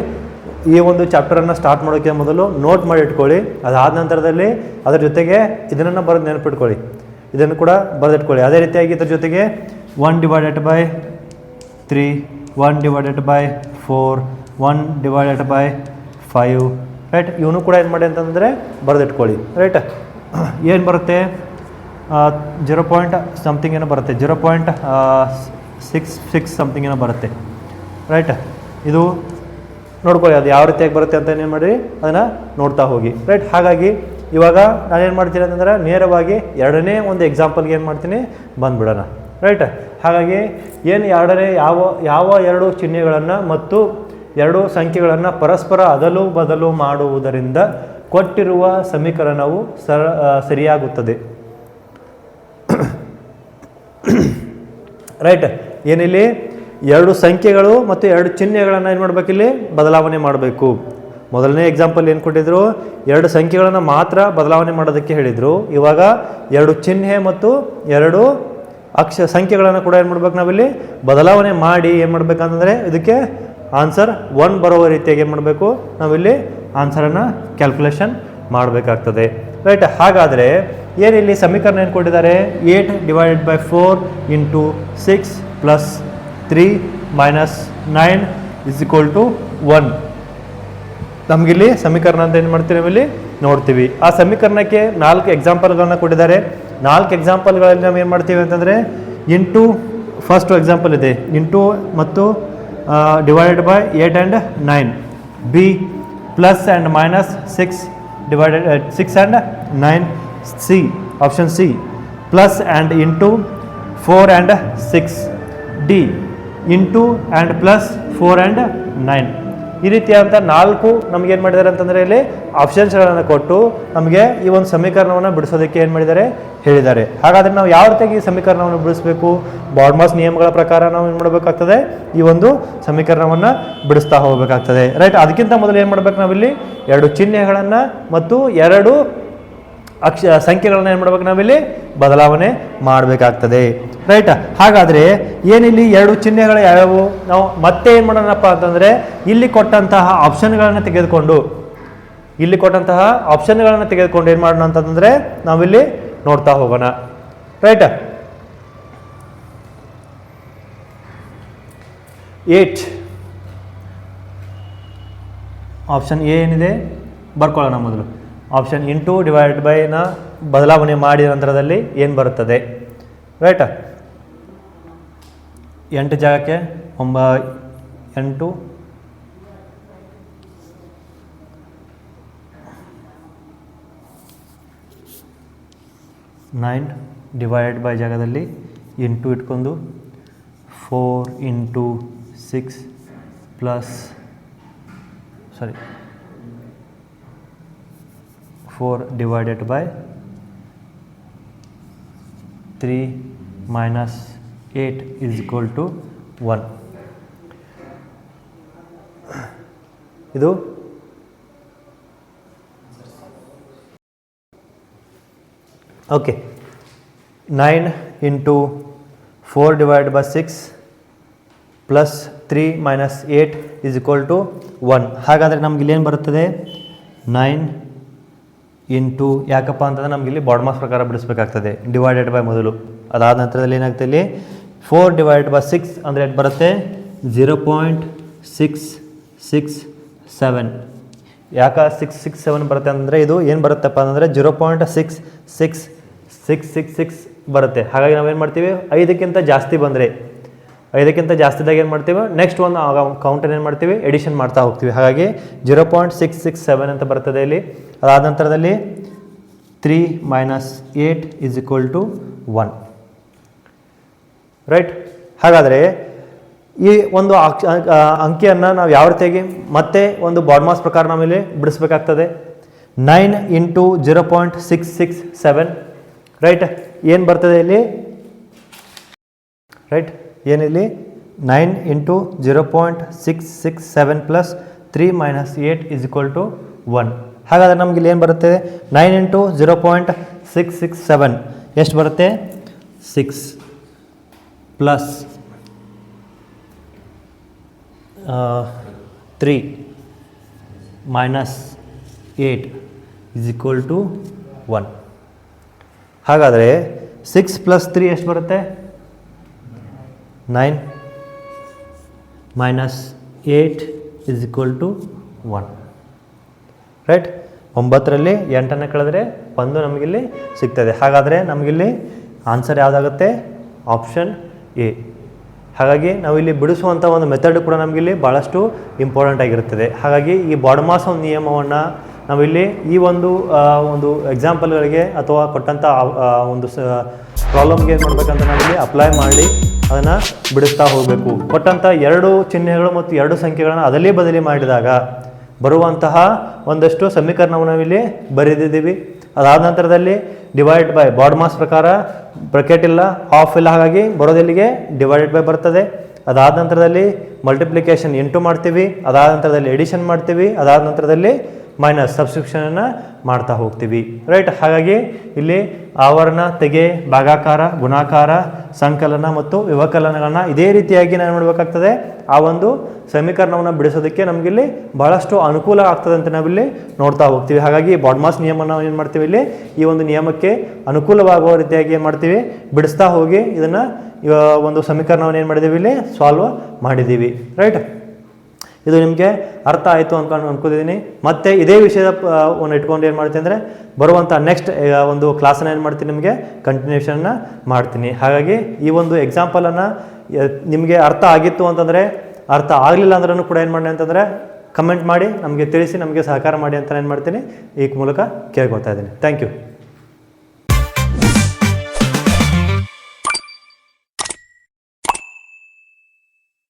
ಈ ಒಂದು ಚಾಪ್ಟರನ್ನು ಸ್ಟಾರ್ಟ್ ಮಾಡೋಕ್ಕೆ ಮೊದಲು ನೋಟ್ ಮಾಡಿ ಇಟ್ಕೊಳ್ಳಿ. ಅದಾದ ನಂತರದಲ್ಲಿ ಅದರ ಜೊತೆಗೆ ಇದನ್ನು ಬರೆದು ನೆನಪಿಟ್ಕೊಳ್ಳಿ. ಇದನ್ನು ಕೂಡ ಬರೆದಿಟ್ಕೊಳ್ಳಿ. ಅದೇ ರೀತಿಯಾಗಿ ಇದರ ಜೊತೆಗೆ 1 divided by 3 1 divided by 4 1 divided by 5. Right. ಇವನು ಕೂಡ ಏನು ಮಾಡಿ ಅಂತಂದರೆ ಬರೆದಿಟ್ಕೊಳ್ಳಿ. ರೈಟ್. ಏನು ಬರುತ್ತೆ? 0. ಸಮಥಿಂಗ್ ಏನೋ ಬರುತ್ತೆ. 0.66 ಸಮಥಿಂಗ್ ಏನೋ ಬರುತ್ತೆ. ರೈಟ್. ಇದು ನೋಡ್ಕೊಳ್ಳಿ ಅದು ಯಾವ ರೀತಿಯಾಗಿ ಬರುತ್ತೆ ಅಂತ ಏನು ಮಾಡಿ ಅದನ್ನು ನೋಡ್ತಾ ಹೋಗಿ. ರೈಟ್. ಹಾಗಾಗಿ ಇವಾಗ ನಾನೇನು ಮಾಡ್ತೀನಿ ಅಂತಂದರೆ ನೇರವಾಗಿ ಎರಡನೇ ಒಂದು ಎಕ್ಸಾಂಪಲ್ಗೆ ಏನು ಮಾಡ್ತೀನಿ ಬಂದುಬಿಡೋಣ. ರೈಟ್. ಹಾಗಾಗಿ ಏನು ಯಾವ 2 ಚಿಹ್ನೆಗಳನ್ನು ಮತ್ತು 2 ಸಂಖ್ಯೆಗಳನ್ನು ಪರಸ್ಪರ ಅದಲು ಬದಲು ಮಾಡುವುದರಿಂದ ಕೊಟ್ಟಿರುವ ಸಮೀಕರಣವು ಸರಿಯಾಗುತ್ತದೆ. ರೈಟ್. ಏನಿಲ್ಲಿ 2 ಸಂಖ್ಯೆಗಳು ಮತ್ತು 2 ಚಿಹ್ನೆಗಳನ್ನು ಏನು ಮಾಡಬೇಕಿಲ್ಲಿ ಬದಲಾವಣೆ ಮಾಡಬೇಕು. ಮೊದಲನೇ ಎಕ್ಸಾಂಪಲ್ ಏನು ಕೊಟ್ಟಿದ್ರು? 2 ಸಂಖ್ಯೆಗಳನ್ನು ಮಾತ್ರ ಬದಲಾವಣೆ ಮಾಡೋದಕ್ಕೆ ಹೇಳಿದರು. ಇವಾಗ 2 ಚಿಹ್ನೆ ಮತ್ತು 2 ಸಂಖ್ಯೆಗಳನ್ನು ಕೂಡ ಏನು ಮಾಡ್ಬೇಕು ನಾವಿಲ್ಲಿ ಬದಲಾವಣೆ ಮಾಡಿ ಏನು ಮಾಡಬೇಕಂತಂದರೆ ಇದಕ್ಕೆ ಆನ್ಸರ್ 1 ಬರುವ ರೀತಿಯಾಗಿ ಏನು ಮಾಡಬೇಕು ನಾವಿಲ್ಲಿ ಆನ್ಸರನ್ನು ಕ್ಯಾಲ್ಕುಲೇಷನ್ ಮಾಡಬೇಕಾಗ್ತದೆ. ರೈಟ್. ಹಾಗಾದರೆ ಏನಿಲ್ಲಿ ಸಮೀಕರಣ ಏನು ಕೊಟ್ಟಿದ್ದಾರೆ? 8 divided by 4 into 6 plus 3 minus 9 is equal to 1. ನಮಗಿಲ್ಲಿ ಸಮೀಕರಣ ಅಂತ ಏನು ಮಾಡ್ತೀವಿ ಇಲ್ಲಿ ನೋಡ್ತೀವಿ. ಆ ಸಮೀಕರಣಕ್ಕೆ 4 ಎಕ್ಸಾಂಪಲ್ಗಳನ್ನ ಕೊಟ್ಟಿದ್ದಾರೆ. 4 ಎಕ್ಸಾಂಪಲ್ಗಳಲ್ಲಿ ನಾವು ಏನು ಮಾಡ್ತೀವಿ ಅಂತಂದರೆ ಇಂಟು ಫಸ್ಟ್ ಎಕ್ಸಾಂಪಲ್ ಇದೆ ಇಂಟು ಮತ್ತು divided by 8 and 9. B plus and minus 6 divided 6 and 9. C option C plus and into 4 and 6. D into and plus 4 and 9. ಈ ರೀತಿಯಾದಂಥ 4 ನಮಗೇನು ಮಾಡಿದ್ದಾರೆ ಅಂತಂದರೆ ಇಲ್ಲಿ ಆಪ್ಷನ್ಸ್ಗಳನ್ನು ಕೊಟ್ಟು ನಮಗೆ ಈ ಒಂದು ಸಮೀಕರಣವನ್ನು ಬಿಡಿಸೋದಕ್ಕೆ ಏನು ಮಾಡಿದ್ದಾರೆ ಹೇಳಿದ್ದಾರೆ. ಹಾಗಾದರೆ ನಾವು ಯಾವ ರೀತಿಯಾಗಿ ಈ ಸಮೀಕರಣವನ್ನು ಬಿಡಿಸಬೇಕು? ಬಾಡ್ಮಾಸ್ ನಿಯಮಗಳ ಪ್ರಕಾರ ನಾವು ಏನು ಮಾಡಬೇಕಾಗ್ತದೆ? ಈ ಒಂದು ಸಮೀಕರಣವನ್ನು ಬಿಡಿಸ್ತಾ ಹೋಗಬೇಕಾಗ್ತದೆ. ರೈಟ್. ಅದಕ್ಕಿಂತ ಮೊದಲು ಏನು ಮಾಡಬೇಕು ನಾವಿಲ್ಲಿ 2 ಚಿಹ್ನೆಗಳನ್ನು ಮತ್ತು 2 ಸಂಖ್ಯೆಗಳನ್ನ ಏನು ಮಾಡ್ಬೇಕು ನಾವಿಲ್ಲಿ ಬದಲಾವಣೆ ಮಾಡಬೇಕಾಗ್ತದೆ. ರೈಟ್. ಹಾಗಾದರೆ ಏನಿಲ್ಲಿ 2 ಚಿಹ್ನೆಗಳು ಯಾವ್ಯಾವು? ನಾವು ಮತ್ತೆ ಏನು ಮಾಡೋಣಪ್ಪ ಅಂತಂದರೆ ಇಲ್ಲಿ ಕೊಟ್ಟಂತಹ ಆಪ್ಷನ್ಗಳನ್ನು ತೆಗೆದುಕೊಂಡು ಇಲ್ಲಿ ಕೊಟ್ಟಂತಹ ಆಪ್ಷನ್ಗಳನ್ನು ತೆಗೆದುಕೊಂಡು ಏನು ಮಾಡೋಣ ಅಂತಂದರೆ ನಾವಿಲ್ಲಿ ನೋಡ್ತಾ ಹೋಗೋಣ. ರೈಟ್. 8 ಆಪ್ಷನ್ ಎ ಏನಿದೆ ಬರ್ಕೊಳ್ಳೋಣ. ಮೊದಲು ಆಪ್ಷನ್ ಇಂಟು ಡಿವೈಡೆಡ್ ಬೈನ ಬದಲಾವಣೆ ಮಾಡಿದ ನಂತರದಲ್ಲಿ ಏನು ಬರುತ್ತದೆ? ರೈಟ್. 8 ಜಾಗಕ್ಕೆ 8 9 ಡಿವೈಡೆಡ್ ಬೈ ಜಾಗದಲ್ಲಿ ಇಂಟು ಇಟ್ಕೊಂಡು 4 into 6 plus 4 divided by 3 minus 8 is equal to 1. ಇದು okay. 9 into 4 divided by 6 plus 3 minus 8 is equal to 1. ಹಾಗಾದರೆ ನಮ್ಗೆ ಇಲ್ಲೇನು ಬರುತ್ತದೆ? 9 ಇಂಟು ಯಾಕಪ್ಪ ಅಂತಂದರೆ ನಮ್ಗೆ ಇಲ್ಲಿ ಬಾಡ್ ಮಾಸ್ ಪ್ರಕಾರ ಬಿಡಿಸ್ಬೇಕಾಗ್ತದೆ. ಡಿವೈಡೆಡ್ ಬೈ ಮೊದಲು, ಅದಾದ ನಂತರದಲ್ಲಿ ಏನಾಗ್ತದೆ ಇಲ್ಲಿ 4 divided by 6 ಅಂದರೆ ಎಷ್ಟು ಬರುತ್ತೆ? 0.667. ಯಾಕೆ 667 ಬರುತ್ತೆ ಅಂದರೆ ಇದು ಏನು ಬರುತ್ತಪ್ಪ ಅಂದರೆ 0.66666 ಬರುತ್ತೆ. ಹಾಗಾಗಿ ನಾವೇನು ಮಾಡ್ತೀವಿ, 5ಕ್ಕಿಂತ ಜಾಸ್ತಿ ಬಂದರೆ 5ಕ್ಕಿಂತ ಜಾಸ್ತಿದಾಗ ಏನು ಮಾಡ್ತೀವಿ, ನೆಕ್ಸ್ಟ್ ಒಂದು ಕೌಂಟನ್ನು ಏನು ಮಾಡ್ತೀವಿ, ಎಡಿಷನ್ ಮಾಡ್ತಾ ಹೋಗ್ತೀವಿ. ಹಾಗಾಗಿ 0.667 ಅಂತ ಬರ್ತದೆ ಇಲ್ಲಿ. ಅದಾದ ನಂತರದಲ್ಲಿ 3 minus 8 is equal to 1. Right. ಹಾಗಾದರೆ ಈ ಒಂದು ಅಂಕಿಯನ್ನು ನಾವು ಯಾವ ರೀತಿಯಾಗಿ ಮತ್ತೆ ಒಂದು ಬಾಡ್ ಮಾಸ್ ಪ್ರಕಾರ ನಾವಿಲ್ಲಿ ಬಿಡಿಸ್ಬೇಕಾಗ್ತದೆ? 9 ಇಂಟು 0.667. ರೈಟ್. ಏನು ಬರ್ತದೆ ಇಲ್ಲಿ? Right. ಏನಿಲ್ಲಿ 9 into 0.667 plus 3 minus 8 is equal to 1. ಹಾಗಾದರೆ ನಮ್ಗೆ ಇಲ್ಲಿ ಏನು ಬರುತ್ತೆ? 9 ಇಂಟು 0.667 ಎಷ್ಟು ಬರುತ್ತೆ? 6 plus 3 minus 8 is equal to 1. ಹಾಗಾದರೆ 6 ಪ್ಲಸ್ 3 ಎಷ್ಟು ಬರುತ್ತೆ? 9 minus 8 is equal to 1. Right. 9ರಲ್ಲಿ 8ಅನ್ನು ಕಳೆದ್ರೆ 1 ನಮಗಿಲ್ಲಿ ಸಿಗ್ತದೆ. ಹಾಗಾದರೆ ನಮಗಿಲ್ಲಿ ಆನ್ಸರ್ ಯಾವುದಾಗುತ್ತೆ? Option A. ಹಾಗಾಗಿ ನಾವಿಲ್ಲಿ ಬಿಡಿಸುವಂಥ ಒಂದು ಮೆಥಡ್ ಕೂಡ ನಮಗಿಲ್ಲಿ ಭಾಳಷ್ಟು ಇಂಪಾರ್ಟೆಂಟ್ ಆಗಿರುತ್ತದೆ. ಹಾಗಾಗಿ ಈ ಬಾಡ್ ಮಾಸ್ ಒಂದು ನಿಯಮವನ್ನು ನಾವಿಲ್ಲಿ ಈ ಒಂದು ಎಕ್ಸಾಂಪಲ್ಗಳಿಗೆ ಅಥವಾ ಕೊಟ್ಟಂಥ ಒಂದು ಪ್ರಾಬ್ಲಮ್ಗೆ ಏನು ಮಾಡಬೇಕಂತ ನಾವಿಲ್ಲಿ ಅಪ್ಲೈ ಮಾಡಿ ಅದನ್ನು ಬಿಡಿಸ್ತಾ ಹೋಗಬೇಕು. ಕೊಟ್ಟಂಥ 2 ಚಿಹ್ನೆಗಳು ಮತ್ತು 2 ಸಂಖ್ಯೆಗಳನ್ನು ಅದರಲ್ಲಿ ಬದಲಿ ಮಾಡಿದಾಗ ಬರುವಂತಹ ಒಂದಷ್ಟು ಸಮೀಕರಣವನ್ನು ನಾವಿಲ್ಲಿ ಬರೆದಿದ್ದೀವಿ. ಅದಾದ ನಂತರದಲ್ಲಿ ಡಿವೈಡ್ ಬೈ ಬಾಡ್ ಮಾಸ್ ಪ್ರಕಾರ ಬ್ರಕೆಟ್ ಇಲ್ಲ, ಆಫ್ ಇಲ್ಲ, ಹಾಗಾಗಿ ಬರೋದೆಲ್ಲಿಗೆ ಡಿವೈಡೆಡ್ ಬೈ ಬರ್ತದೆ. ಅದಾದ ನಂತರದಲ್ಲಿ ಮಲ್ಟಿಪ್ಲಿಕೇಶನ್ ಇಂಟು ಮಾಡ್ತೀವಿ, ಅದಾದ ನಂತರದಲ್ಲಿ ಎಡಿಷನ್ ಮಾಡ್ತೀವಿ, ಅದಾದ ನಂತರದಲ್ಲಿ ಮೈನಸ್ ಸಬ್ಸ್ಕ್ರಿಪ್ಷನನ್ನು ಮಾಡ್ತಾ ಹೋಗ್ತೀವಿ. ರೈಟ್. ಹಾಗಾಗಿ ಇಲ್ಲಿ ಆವರಣ, ತೆಗೆ, ಭಾಗಾಕಾರ, ಗುಣಾಕಾರ, ಸಂಕಲನ ಮತ್ತು ವ್ಯವಕಲನಗಳನ್ನ ಇದೇ ರೀತಿಯಾಗಿ ನಾವು ಮಾಡಬೇಕಾಗ್ತದೆ. ಆ ಒಂದು ಸಮೀಕರಣವನ್ನು ಬಿಡಿಸೋದಕ್ಕೆ ನಮಗಿಲ್ಲಿ ಭಾಳಷ್ಟು ಅನುಕೂಲ ಆಗ್ತದೆ ಅಂತ ನಾವಿಲ್ಲಿ ನೋಡ್ತಾ ಹೋಗ್ತೀವಿ. ಹಾಗಾಗಿ ಬಾಡ್ ಮಾಸ್ ನಿಯಮ ನಾವು ಏನು ಮಾಡ್ತೀವಿ, ಇಲ್ಲಿ ಈ ಒಂದು ನಿಯಮಕ್ಕೆ ಅನುಕೂಲವಾಗುವ ರೀತಿಯಾಗಿ ಏನು ಮಾಡ್ತೀವಿ, ಬಿಡಿಸ್ತಾ ಹೋಗಿ ಇದನ್ನು ಒಂದು ಸಮೀಕರಣವನ್ನು ಏನು ಮಾಡಿದ್ದೀವಿ, ಇಲ್ಲಿ ಸಾಲ್ವ್ ಮಾಡಿದ್ದೀವಿ. ರೈಟ್. ಇದು ನಿಮಗೆ ಅರ್ಥ ಆಯಿತು ಅನ್ಕೋತಿದ್ದೀನಿ. ಮತ್ತು ಇದೇ ವಿಷಯದ ಒಂದು ಇಟ್ಕೊಂಡು ಏನು ಮಾಡ್ತೀನಿ ಅಂದರೆ ಬರುವಂಥ ನೆಕ್ಸ್ಟ್ ಒಂದು ಕ್ಲಾಸನ್ನು ಏನು ಮಾಡ್ತೀನಿ, ನಿಮಗೆ ಕಂಟಿನ್ಯೂಷನ್ನ ಮಾಡ್ತೀನಿ. ಹಾಗಾಗಿ ಈ ಒಂದು ಎಕ್ಸಾಂಪಲನ್ನು ನಿಮಗೆ ಅರ್ಥ ಆಗಿತ್ತು ಅಂತಂದರೆ, ಅರ್ಥ ಆಗಲಿಲ್ಲ ಅಂದ್ರೂ ಕೂಡ ಏನು ಮಾಡಿ ಅಂತಂದರೆ ಕಮೆಂಟ್ ಮಾಡಿ ನಮಗೆ ತಿಳಿಸಿ, ನಮಗೆ ಸಹಕಾರ ಮಾಡಿ ಅಂತ ಏನು ಮಾಡ್ತೀನಿ ಈ ಮೂಲಕ ಕೇಳ್ಕೊತಾ ಇದ್ದೀನಿ. Thank you.